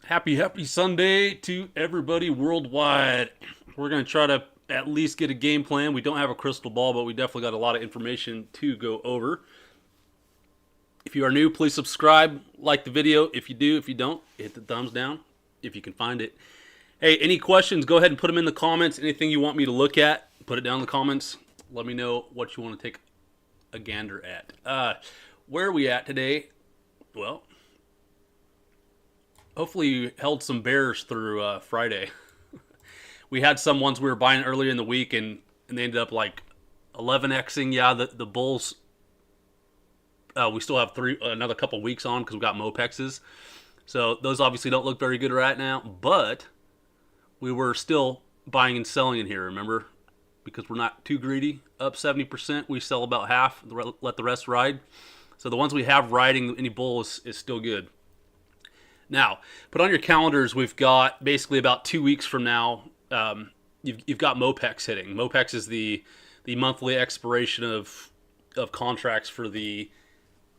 Happy Sunday to everybody worldwide. We're going to try to at least get a game plan. We don't have a crystal ball, but we definitely got a lot of information to go over. If you are new, please subscribe, like the video. If you do, if you don't, hit the thumbs down if you can find it. Hey, any questions, go ahead and put them in the comments. Anything you want me to look at, put it down in the comments. Let me know what you want to take a gander at. Where are we at today? Well, hopefully you held some bears through Friday. We had some ones we were buying earlier in the week, and they ended up like 11xing. Yeah, the bulls. We still have another couple weeks on because we got Mopexes. So those obviously don't look very good right now, but we were still buying and selling in here, remember? Because we're not too greedy. Up 70%, we sell about half, let the rest ride. So the ones we have riding any bull is still good. Now, put on your calendars, we've got basically about 2 weeks from now, you've got Mopex hitting. Mopex is the monthly expiration of contracts for the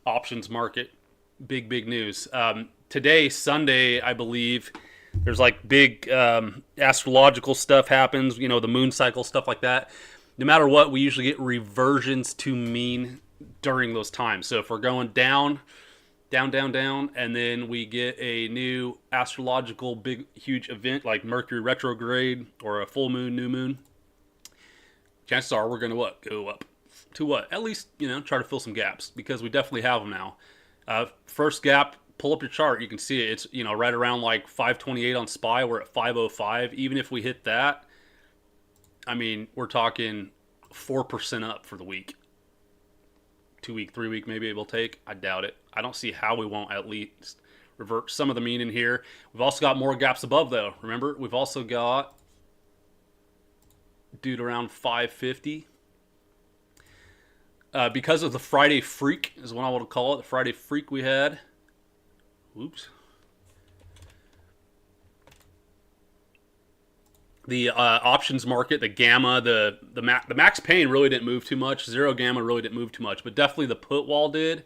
options market. Big news. Today, Sunday, I believe, there's like big astrological stuff happens, the moon cycle, stuff like that. No matter what, we usually get reversions to mean during those times. So if we're going down, and then we get a new astrological big huge event like Mercury retrograde or a full moon, new moon, chances are we're going to go up to what? At least, try to fill some gaps, because we definitely have them now. First gap, pull up your chart, you can see it. It's, right around like 528 on SPY. We're at 505. Even if we hit that, I mean, we're talking 4% up for the week. 2 week, 3 week, maybe it will take. I doubt it. I don't see how we won't at least revert some of the mean in here. We've also got more gaps above, though. Remember, we've also got dude around 550. Because of the Friday freak is what I want to call it. The Friday freak we had. Oops. The options market, the gamma, the max pain really didn't move too much. Zero gamma really didn't move too much, but definitely the put wall did,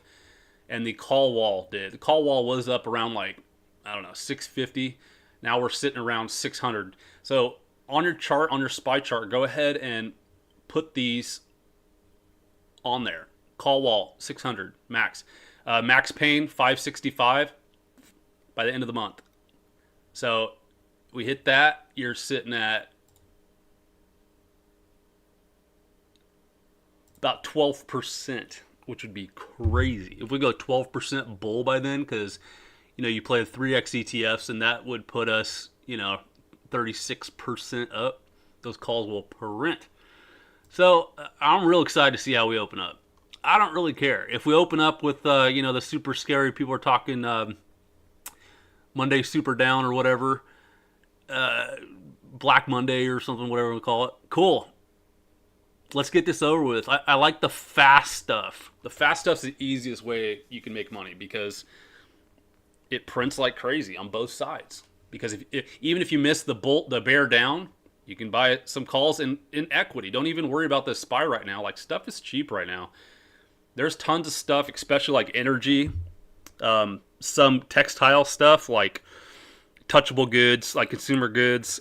and the call wall did. The call wall was up around like, I don't know, 650. Now we're sitting around 600. So on your chart, on your SPY chart, go ahead and put these on there. Call wall 600 max. Max pain 565 by the end of the month. So we hit that, you're sitting at about 12%, which would be crazy. If we go 12% bull by then, because, you play the 3x ETFs, and that would put us, 36% up. Those calls will print. So I'm real excited to see how we open up. I don't really care. If we open up with, the super scary, people are talking Monday super down or whatever, Black Monday or something, whatever we call it. Cool. Let's get this over with. I like the fast stuff. The fast stuff's the easiest way you can make money, because it prints like crazy on both sides. Because even if you miss the bear down, you can buy some calls in equity. Don't even worry about the SPY right now. Like, stuff is cheap right now. There's tons of stuff, especially like energy, some textile stuff like touchable goods, like consumer goods,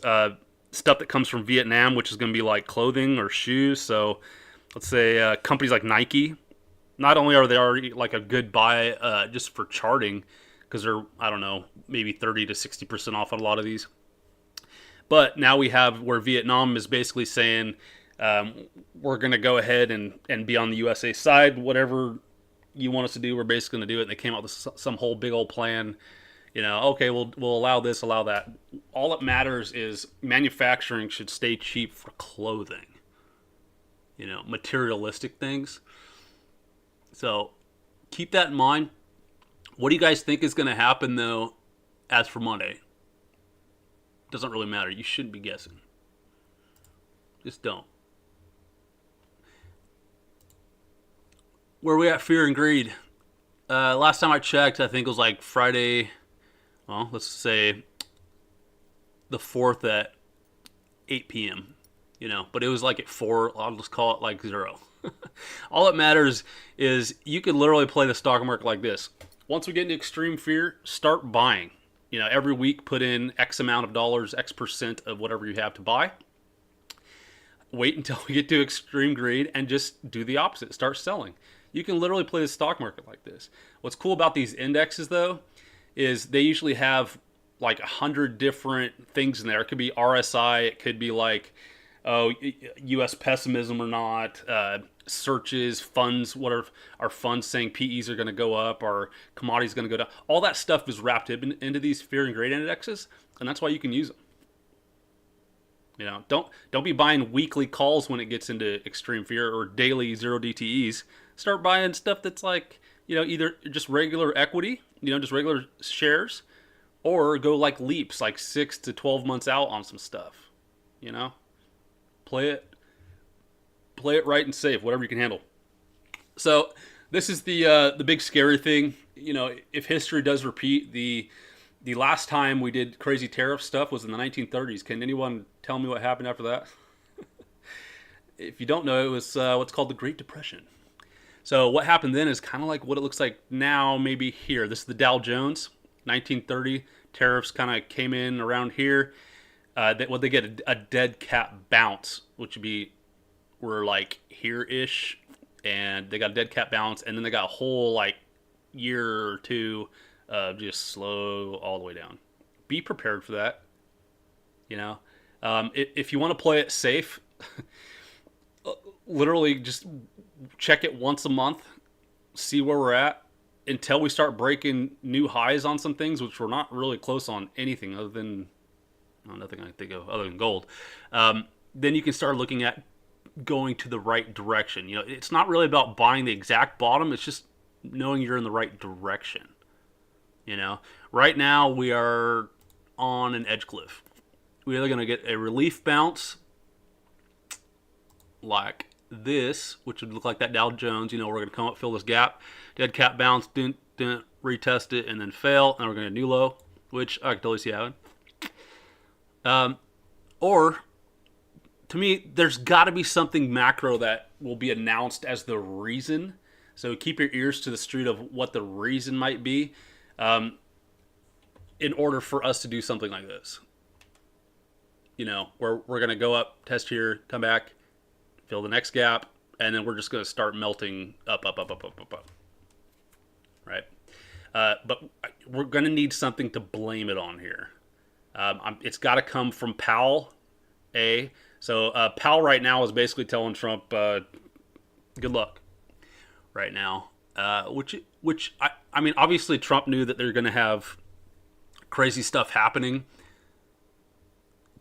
stuff that comes from Vietnam, which is going to be like clothing or shoes. So let's say companies like Nike, not only are they already like a good buy just for charting, because they're, I don't know, maybe 30 to 60% off on a lot of these. But now we have where Vietnam is basically saying, we're going to go ahead and be on the USA side. Whatever you want us to do, we're basically going to do it. And they came out with some whole big old plan. Okay, we'll allow this, allow that. All that matters is manufacturing should stay cheap for clothing. Materialistic things. So keep that in mind. What do you guys think is going to happen, though, as for Monday? Doesn't really matter. You shouldn't be guessing. Just don't. Where are we at fear and greed? Last time I checked, I think it was like Friday. Well, let's say the 4th at 8 p.m. But it was like at 4. I'll just call it like 0. All that matters is you can literally play the stock market like this. Once we get into extreme fear, start buying. every week put in X amount of dollars, X percent of whatever you have to buy. Wait until we get to extreme greed and just do the opposite. Start selling. You can literally play the stock market like this. What's cool about these indexes, though, is they usually have like 100 different things in there. It could be RSI. It could be like, U.S. pessimism or not. Searches, funds. What are funds saying? PEs are going to go up, or commodities going to go down. All that stuff is wrapped into these fear and greed indexes, and that's why you can use them. Don't be buying weekly calls when it gets into extreme fear, or daily 0 DTEs. Start buying stuff that's like, either just regular equity, just regular shares, or go like leaps, like 6 to 12 months out on some stuff. Play it right and safe, whatever you can handle. So this is the big scary thing. If history does repeat, the last time we did crazy tariff stuff was in the 1930s. Can anyone tell me what happened after that? If you don't know, it was what's called the Great Depression. So what happened then is kind of like what it looks like now, maybe here. This is the Dow Jones, 1930. Tariffs kind of came in around here. They get a dead cat bounce, which would be, we're like here-ish, and they got a dead cat bounce, and then they got a whole like year or two of just slow all the way down. Be prepared for that. If you want to play it safe, literally just check it once a month, see where we're at, until we start breaking new highs on some things, which we're not really close on anything other than, nothing I can think of other than gold. Then you can start looking at going to the right direction. It's not really about buying the exact bottom. It's just knowing you're in the right direction. Right now we are on an edge cliff. We're either going to get a relief bounce like this, which would look like that Dow Jones. We're going to come up, fill this gap, dead cat bounce, didn't retest it, and then fail, and we're going to new low, which I can totally see happening. Or, to me, there's got to be something macro that will be announced as the reason. So keep your ears to the street of what the reason might be, in order for us to do something like this. Where we're going to go up, test here, come back, fill the next gap, and then we're just going to start melting up. Right? But we're going to need something to blame it on here. It's got to come from Powell, So Powell right now is basically telling Trump, good luck right now. Which I mean, obviously Trump knew that they're going to have crazy stuff happening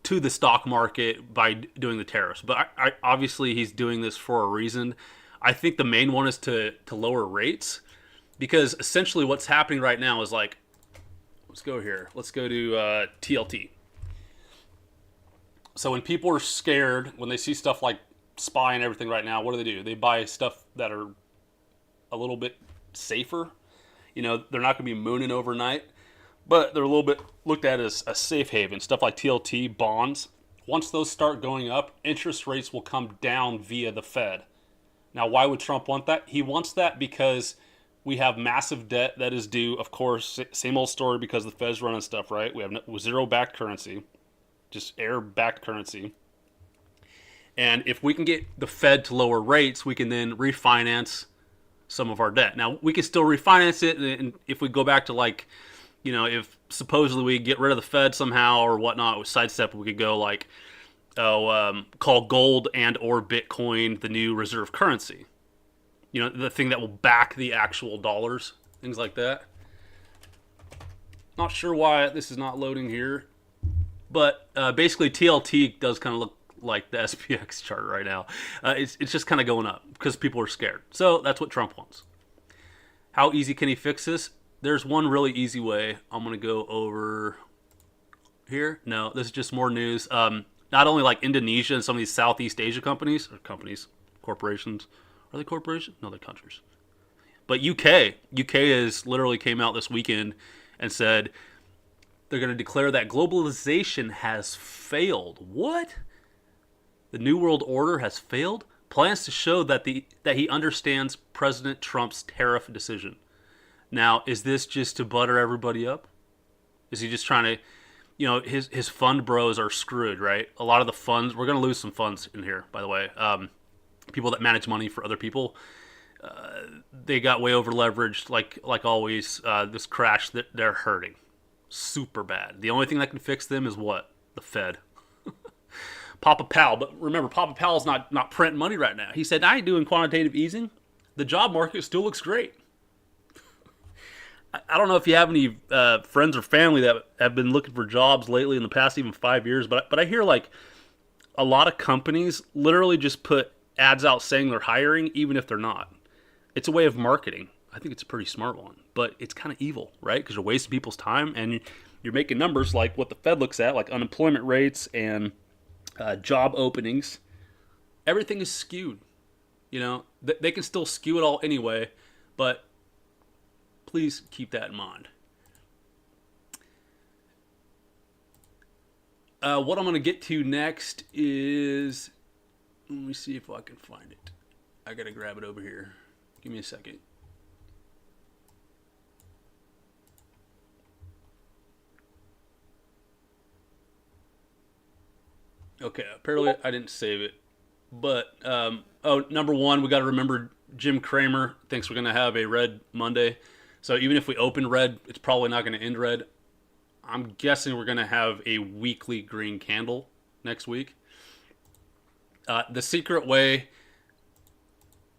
to the stock market by doing the tariffs. But I obviously he's doing this for a reason. I think the main one is to lower rates, because essentially what's happening right now is like, let's go here. Let's go to TLT. So when people are scared, when they see stuff like SPY and everything right now, what do? They buy stuff that are a little bit safer. They're not going to be mooning overnight, but they're a little bit looked at as a safe haven. Stuff like TLT, bonds. Once those start going up, interest rates will come down via the Fed. Now, why would Trump want that? He wants that because we have massive debt that is due. Of course, same old story, because the Fed's running stuff, right? We have zero-backed currency, just air-backed currency. And if we can get the Fed to lower rates, we can then refinance some of our debt. Now, we can still refinance it, and if we go back to like, if supposedly we get rid of the Fed somehow or whatnot, with sidestep, we could go like, call gold and or Bitcoin the new reserve currency. The thing that will back the actual dollars, things like that. Not sure why this is not loading here, but basically TLT does kind of look like the SPX chart right now. It's just kind of going up because people are scared. So that's what Trump wants. How easy can he fix this? There's one really easy way. I'm going to go over here. No, this is just more news. Not only like Indonesia and some of these Southeast Asia corporations. Are they corporations? No, they're countries. But UK has literally came out this weekend and said they're going to declare that globalization has failed. What? The New World Order has failed? Plans to show that he understands President Trump's tariff decision. Now, is this just to butter everybody up? Is he just trying to, his fund bros are screwed, right? A lot of the funds, we're going to lose some funds in here, by the way. People that manage money for other people, they got way over leveraged, like always. This crash, they're hurting super bad. The only thing that can fix them is what? The Fed. Papa Powell. But remember, Papa Powell's not printing money right now. He said, I ain't doing quantitative easing. The job market still looks great. I don't know if you have any friends or family that have been looking for jobs lately in the past even 5 years, but I hear like a lot of companies literally just put ads out saying they're hiring even if they're not. It's a way of marketing. I think it's a pretty smart one, but it's kind of evil, right? Because you're wasting people's time and you're making numbers like what the Fed looks at, like unemployment rates and job openings. Everything is skewed. They can still skew it all anyway, but please keep that in mind. What I'm going to get to next is, let me see if I can find it. I got to grab it over here. Give me a second. Okay, apparently I didn't save it. But, number one, we got to remember Jim Cramer thinks we're going to have a red Monday. So even if we open red, it's probably not going to end red. I'm guessing we're going to have a weekly green candle next week. The secret way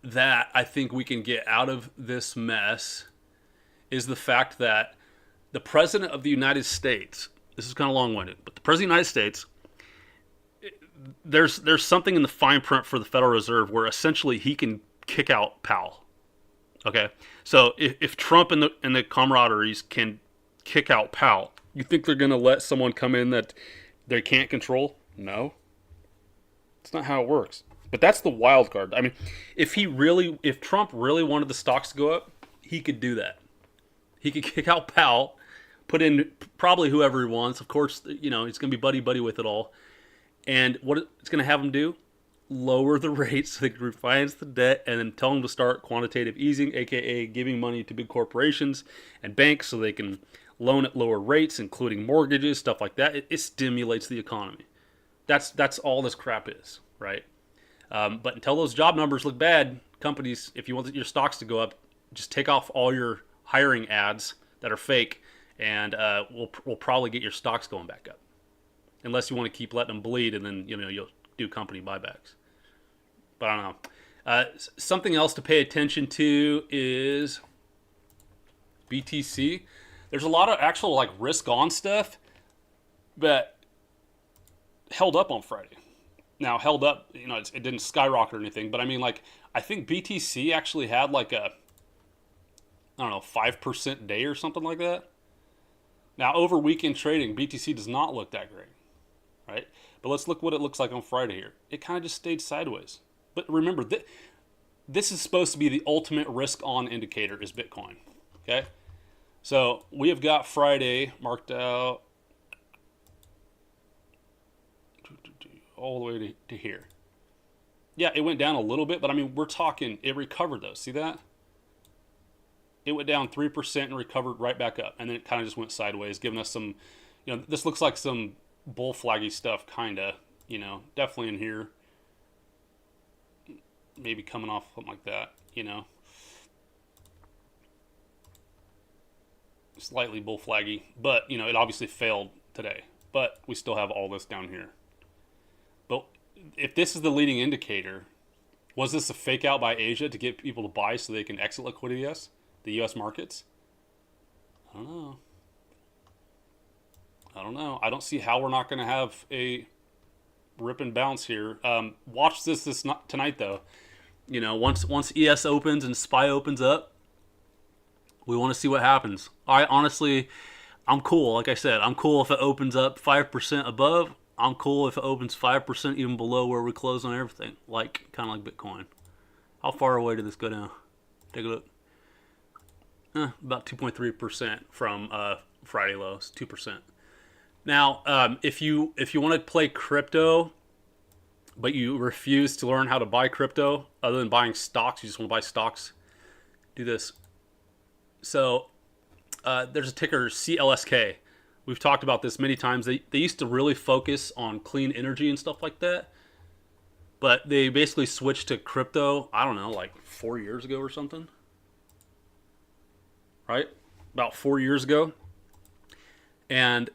that I think we can get out of this mess is the fact that the President of the United States, this is kind of long-winded, but the President of the United States, there's something in the fine print for the Federal Reserve where essentially he can kick out Powell. Okay, so if Trump and the camaraderies can kick out Powell, you think they're going to let someone come in that they can't control? No. It's not how it works. But that's the wild card. I mean, if Trump really wanted the stocks to go up, he could do that. He could kick out Powell, put in probably whoever he wants. Of course, he's going to be buddy-buddy with it all. And what it's going to have him do? Lower the rates so they can refinance the debt and then tell them to start quantitative easing, aka giving money to big corporations and banks so they can loan at lower rates, including mortgages, stuff like that. It stimulates the economy. That's all this crap is, right? But until those job numbers look bad, companies, if you want your stocks to go up, just take off all your hiring ads that are fake, and we'll probably get your stocks going back up. Unless you want to keep letting them bleed, and then you'll do company buybacks. But I don't know. Something else to pay attention to is BTC. There's a lot of actual risk on stuff that held up on Friday. Now held up, it didn't skyrocket or anything, but I mean I think BTC actually had a 5% day or something like that. Now over weekend trading, BTC does not look that great, right? But let's look what it looks like on Friday here. It kind of just stayed sideways. But remember, this is supposed to be the ultimate risk-on indicator is Bitcoin, okay? So we have got Friday marked out all the way to here. Yeah, it went down a little bit, but I mean, we're talking, it recovered though. See that? It went down 3% and recovered right back up. And then it kind of just went sideways, giving us some, this looks like some bull flaggy stuff, kind of, definitely in here. Maybe coming off something like that, Slightly bull flaggy, but, it obviously failed today. But we still have all this down here. But if this is the leading indicator, was this a fake out by Asia to get people to buy so they can exit liquidity the U.S. markets? I don't know. I don't see how we're not going to have a rip and bounce here. Watch this tonight, though. Once ES opens and SPY opens up, we want to see what happens. I'm cool. Like I said, I'm cool if it opens up 5% above. I'm cool if it opens 5% even below where we close on everything. Kind of like Bitcoin. How far away did this go down? Take a look. About 2.3% from Friday lows. 2%. Now, if you want to play crypto, but you refuse to learn how to buy crypto other than buying stocks, you just want to buy stocks, do this. So there's a ticker CLSK. We've talked about this many times. They used to really focus on clean energy and stuff like that. But they basically switched to crypto, I don't know, like 4 years ago or something. Right? About 4 years ago. And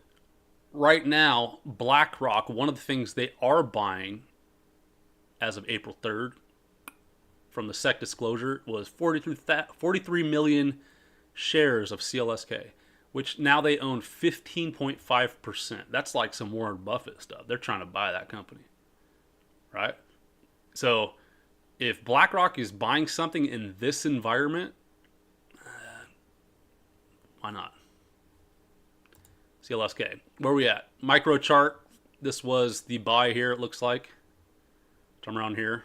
right now, BlackRock, one of the things they are buying as of April 3rd from the SEC disclosure was 43 million shares of CLSK, which now they own 15.5%. That's like some Warren Buffett stuff. They're trying to buy that company. Right? So if BlackRock is buying something in this environment, why not? CLSK. Where are we at? Micro chart. This was the buy here, it looks like. I'm around here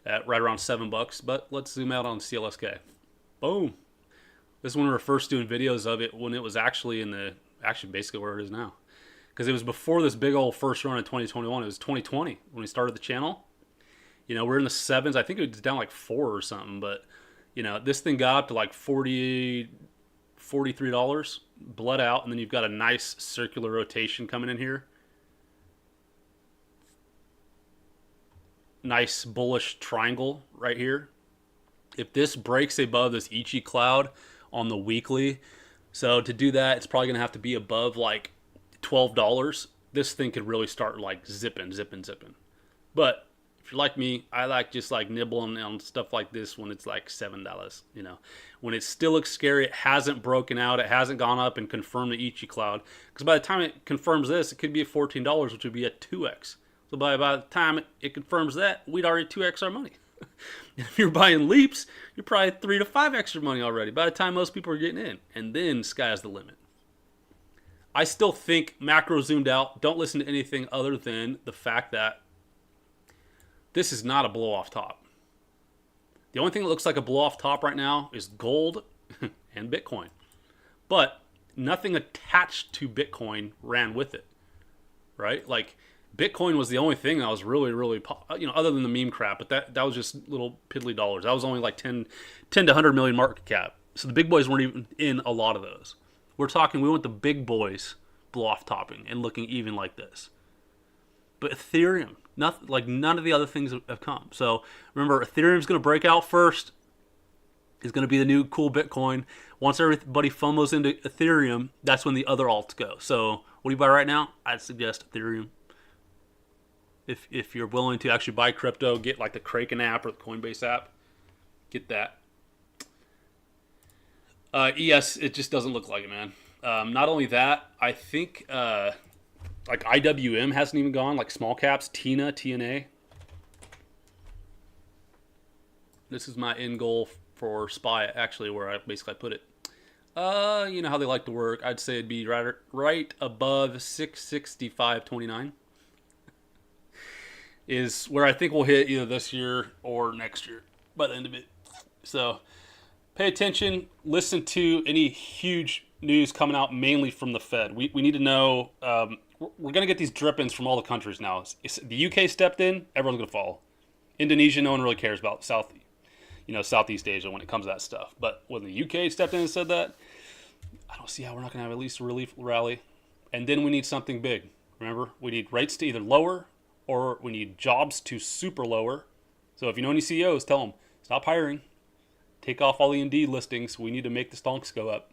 at right around $7. But let's zoom out on CLSK. Boom. This is when we were first doing videos of it, when it was actually basically where it is now. Because it was before this big old first run in 2021. It was 2020 when we started the channel. You know, we're in the sevens. I think it was down like 4 or something. But, you know, this thing got up to like $43, bled out. And then you've got a nice circular rotation coming in here. Nice bullish triangle right here. If this breaks above this Ichi cloud on the weekly, so to do that, it's probably going to have to be above like $12. This thing could really start like zipping. But if you're like me, I like just like nibbling on stuff like this when it's like $7, you know. When it still looks scary, it hasn't broken out, it hasn't gone up and confirmed the Ichi cloud. Because by the time it confirms this, it could be at $14, which would be at 2x. So by the time it confirms that, we'd already 2x our money. If you're buying leaps, you're probably 3 to 5x your money already by the time most people are getting in. And then sky's the limit. I still think macro zoomed out. Don't listen to anything other than the fact that this is not a blow off top. The only thing that looks like a blow off top right now is gold and Bitcoin. But nothing attached to Bitcoin ran with it. Right? Like Bitcoin was the only thing that was really, really, you know, other than the meme crap, but that was just little piddly dollars. That was only like 10 to 100 million market cap. So the big boys weren't even in a lot of those. We're talking, we want the big boys blow off topping and looking even like this. But Ethereum, nothing, like none of the other things have come. So remember, Ethereum's going to break out first. It's going to be the new cool Bitcoin. Once everybody FOMOs into Ethereum, that's when the other alts go. So what do you buy right now? I'd suggest Ethereum. If you're willing to actually buy crypto, get like the Kraken app or the Coinbase app, get that. ES, it just doesn't look like it, man. Not only that, I think like IWM hasn't even gone, like small caps, TNA. This is my end goal for SPY, actually, where I basically put it. You know how they like to work. I'd say it'd be right above 665.29. Is where I think we'll hit either this year or next year by the end of it. So pay attention. Listen to any huge news coming out mainly from the Fed. We need to know. We're going to get these drip-ins from all the countries now. The UK stepped in. Everyone's going to follow. Indonesia, no one really cares about. Southeast Asia when it comes to that stuff. But when the UK stepped in and said that, I don't see how we're not going to have at least a relief rally. And then we need something big. Remember, we need rates to either lower or we need jobs to super lower. So if you know any CEOs, tell them, stop hiring. Take off all the Indeed listings. We need to make the stonks go up.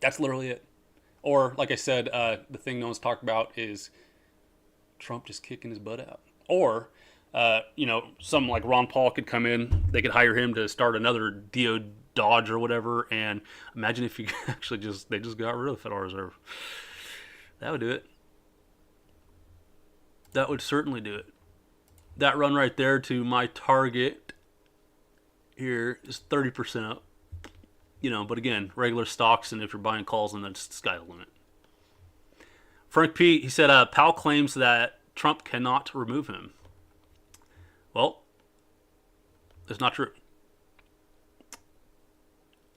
That's literally it. Or, like I said, the thing no one's talked about is Trump just kicking his butt out. Or, some like Ron Paul could come in. They could hire him to start another Dodge or whatever. And imagine if you actually they just got rid of the Federal Reserve. That would do it. That would certainly do it. That run right there to my target here is 30% up. But again, regular stocks, and if you're buying calls, then that's the sky's the limit. Frank P., he said, Powell claims that Trump cannot remove him. Well, that's not true.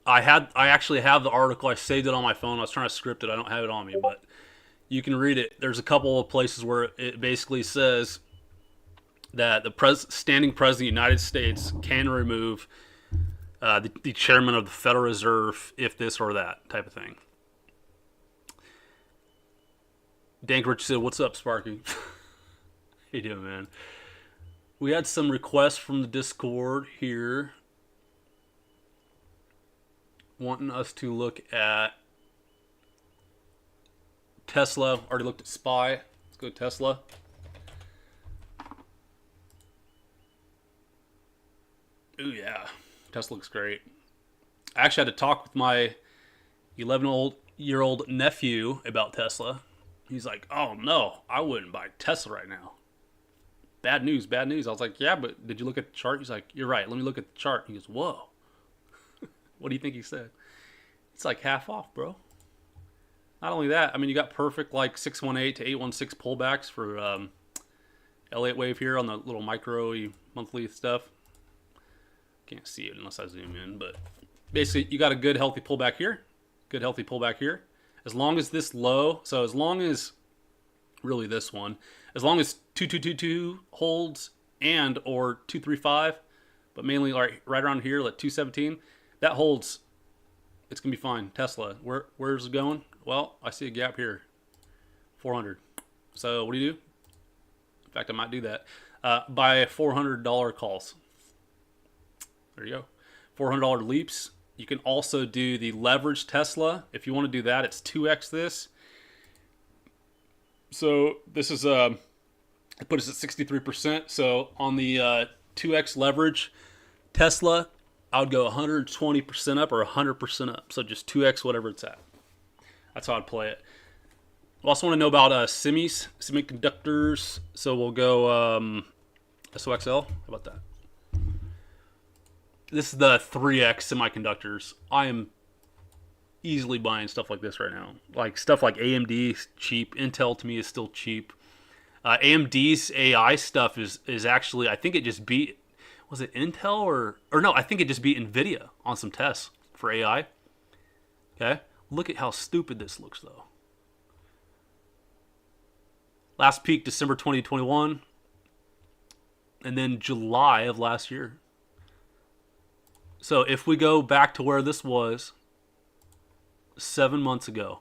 I actually have the article. I saved it on my phone. I was trying to script it. I don't have it on me, but you can read it. There's a couple of places where it basically says that the standing president of the United States can remove the chairman of the Federal Reserve if this or that type of thing. Dank Rich said, "What's up, Sparky?" How you doing, man? We had some requests from the Discord here wanting us to look at Tesla. Already looked at SPY. Let's go Tesla. Ooh, yeah. Tesla looks great. I actually had to talk with my 11-year-old nephew about Tesla. He's like, "Oh, no, I wouldn't buy Tesla right now. Bad news, bad news." I was like, "Yeah, but did you look at the chart?" He's like, "You're right. Let me look at the chart." He goes, "Whoa." What do you think he said? It's like half off, bro. Not only that, I mean, you got perfect like 618 to 816 pullbacks for Elliott wave here on the little micro monthly stuff. Can't see it unless I zoom in, but basically you got a good healthy pullback here. Good healthy pullback here. As long as this low, so as long as really this one, as long as 2222 holds and or 235, but mainly right around here, like 217, that holds, it's gonna be fine. Tesla, where's it going? Well, I see a gap here, 400. So what do you do? In fact, I might do that. Buy $400 calls. There you go. $400 leaps. You can also do the leverage Tesla. If you want to do that, it's 2x this. So this is it put us at 63%. So on the 2x leverage Tesla, I would go 120% up or 100% up. So just 2x whatever it's at. That's how I'd play it. We also want to know about semiconductors. So we'll go SOXL. How about that? This is the 3x semiconductors. I am easily buying stuff like this right now. Like stuff like AMD is cheap. Intel to me is still cheap. AMD's AI stuff is actually, I think it just beat, was it Intel or no, I think it just beat NVIDIA on some tests for AI. Okay. Look at how stupid this looks though. Last peak December 2021 and then July of last year. So if we go back to where this was 7 months ago,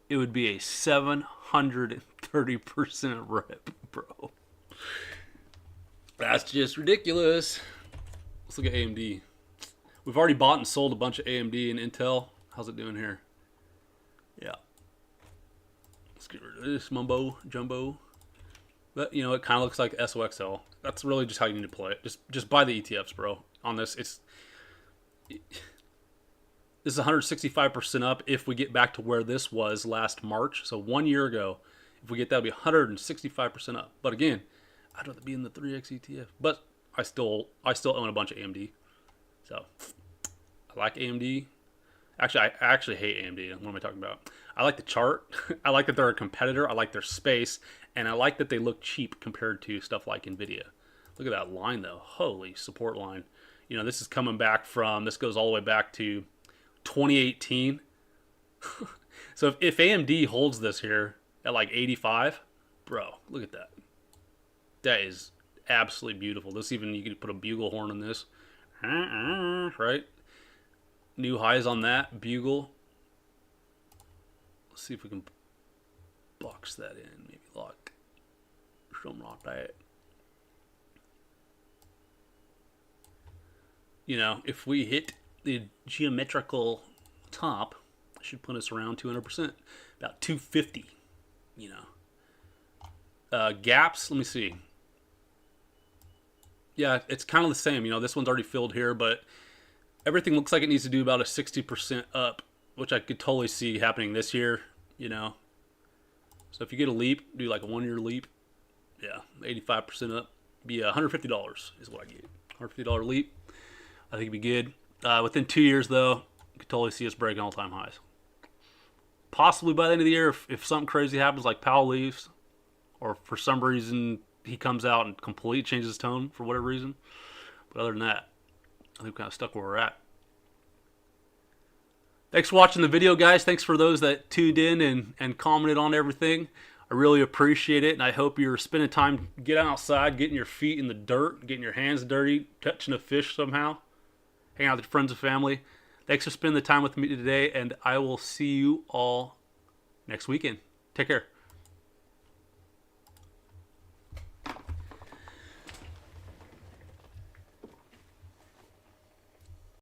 it would be a 730% rip, bro. That's just ridiculous. Let's look at AMD. We've already bought and sold a bunch of AMD and Intel. How's it doing here? Yeah. Let's get rid of this mumbo jumbo. But, you know, it kind of looks like SOXL. That's really just how you need to play it. Just buy the ETFs, bro. On this, this is 165% up if we get back to where this was last March. So 1 year ago, if we get that, it'll be 165% up. But again, I'd rather be in the 3x ETF. But I still own a bunch of AMD. So I like AMD. Actually, I actually hate AMD. What am I talking about? I like the chart. I like that they're a competitor. I like their space. And I like that they look cheap compared to stuff like NVIDIA. Look at that line, though. Holy support line. You know, this is coming back from, this goes all the way back to 2018. So if AMD holds this here at like 85, bro, look at that. That is absolutely beautiful. This even, you could put a bugle horn on this. Right? New highs on that bugle. Let's see if we can box that in. Maybe like something like that. You know, if we hit the geometrical top, it should put us around 200%, about 250. You know, gaps. Let me see. Yeah, it's kind of the same. You know, this one's already filled here, but everything looks like it needs to do about a 60% up, which I could totally see happening this year, you know. So if you get a leap, do like a 1 year leap, yeah, 85% up, be $150 is what I get. $150 leap, I think it'd be good. Within 2 years, though, you could totally see us breaking all-time highs. Possibly by the end of the year, if something crazy happens, like Powell leaves, or for some reason he comes out and completely changes his tone for whatever reason. But other than that, I think we're kind of stuck where we're at. Thanks for watching the video, guys. Thanks for those that tuned in and commented on everything. I really appreciate it, and I hope you're spending time getting outside, getting your feet in the dirt, getting your hands dirty, touching a fish somehow, hanging out with your friends and family. Thanks for spending the time with me today, and I will see you all next weekend. Take care.